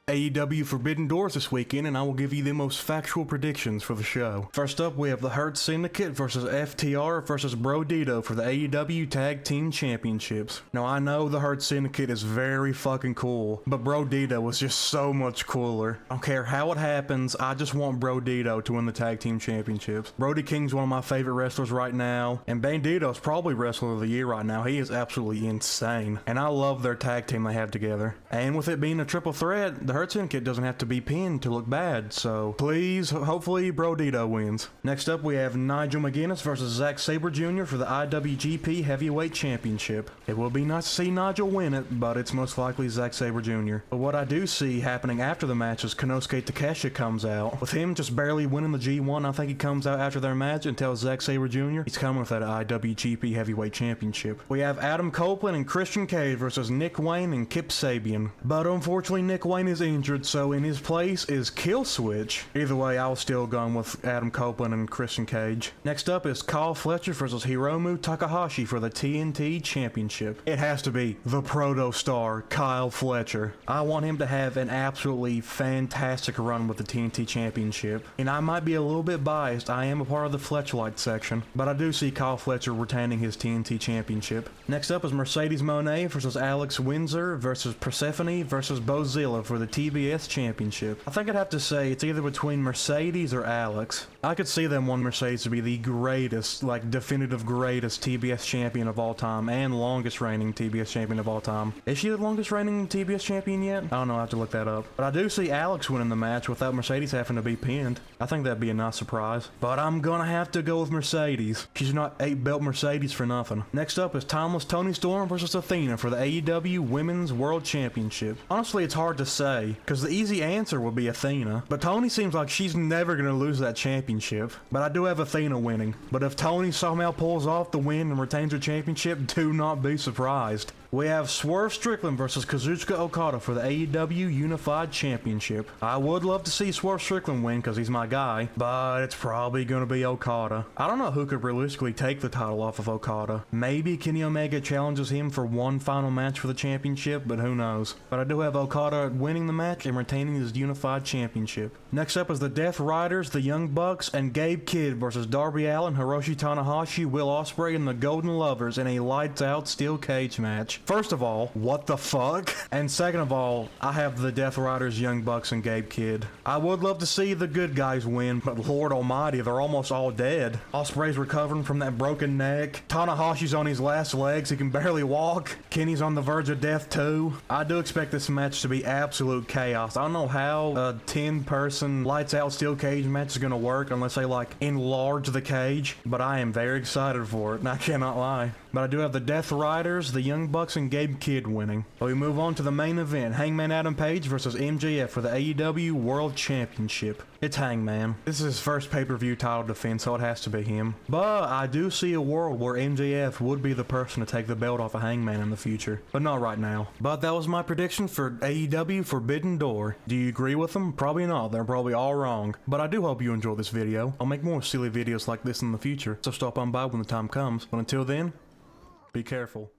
AEW Forbidden Doors this weekend, and I will give you the most factual predictions for the show. First up, we have the Hurt Syndicate versus FTR versus Brodido for the AEW Tag Team Championships. Now, I know the Hurt Syndicate is very fucking cool, but Brodido was just so much cooler. I don't care how it happens, I just want Brodido to win the Tag Team Championships. Brody King's one of my favorite wrestlers right now, and Bandito's probably Wrestler of the Year right now. He is absolutely insane, and I love their tag team they have together. And with it being a triple threat, the Hurt Syndicate doesn't have to be pinned to look bad, so please, hopefully Brodido wins. Next up, we have Nigel McGuinness versus Zack Sabre Jr. for the IWGP Heavyweight Championship. It will be nice to see Nigel win it, but it's most likely Zack Sabre Jr. But what I do see happening after the match is Konosuke Takeshita comes out. With him just barely winning the G1, I think he comes out after their match and tells Zack Sabre Jr. he's coming with that IWGP Heavyweight Championship. We have Adam Copeland and Christian Cage versus Nick Wayne and Kip Sabian. But unfortunately, Nick Wayne is injured, so in his place is Killswitch. Either way, I was still going with Adam Copeland and Christian Cage. Next up is Fletcher versus Hiromu Takahashi for the TNT Championship. It has to be the proto-star, Kyle Fletcher. I want him to have an absolutely fantastic run with the TNT Championship. And I might be a little bit biased, I am a part of the Fletcherite section, but I do see Kyle Fletcher retaining his TNT Championship. Next up is Mercedes Mone versus Alex Windsor versus Persephone versus Bozilla for the TBS Championship. I think I'd have to say it's either between Mercedes or Alex. I could see them wanting Mercedes to be the greatest, like definitive greatest TBS champion of all time and longest reigning TBS champion of all time. Is she the longest reigning TBS champion yet? I don't know, I have to look that up. But I do see Alex winning the match without Mercedes having to be pinned. I think that'd be a nice surprise. But I'm gonna have to go with Mercedes. She's not 8-belt Mercedes for nothing. Next up is Timeless Toni Storm versus Athena for the AEW Women's World Championship. Honestly, it's hard to say, because the easy answer would be Athena, but Toni seems like she's never going to lose that championship. But I do have Athena winning. But if Toni somehow pulls off the win and retains her championship, do not be surprised. We have Swerve Strikland versus Kazuchika Okada for the AEW Unified Championship. I would love to see Swerve Strikland win because he's my guy, but it's probably going to be Okada. I don't know who could realistically take the title off of Okada. Maybe Kenny Omega challenges him for one final match for the championship, but who knows. But I do have Okada winning the match and retaining his Unified Championship. Next up is the Death Riders, the Young Bucks, and Gabe Kidd versus Darby Allin, Hiroshi Tanahashi, Will Ospreay, and the Golden Lovers in a lights-out steel cage match. First of all, what the fuck? And second of all, I have the Death Riders, Young Bucks, and Gabe Kidd. I would love to see the good guys win, but Lord Almighty, they're almost all dead. Ospreay's recovering from that broken neck. Tanahashi's on his last legs, he can barely walk. Kenny's on the verge of death too. I do expect this match to be absolute chaos. I don't know how a 10-person lights-out steel cage match is gonna work unless they like enlarge the cage, but I am very excited for it, and I cannot lie. But I do have the Death Riders, the Young Bucks, and Gabe Kidd winning. But we move on to the main event, Hangman Adam Page versus MJF for the AEW World Championship. It's Hangman. This is his first pay-per-view title defense, so it has to be him. But I do see a world where MJF would be the person to take the belt off of Hangman in the future, but not right now. But that was my prediction for AEW Forbidden Door. Do you agree with them? Probably not. They're probably all wrong. But I do hope you enjoyed this video. I'll make more silly videos like this in the future, so stop on by when the time comes. But until then, be careful.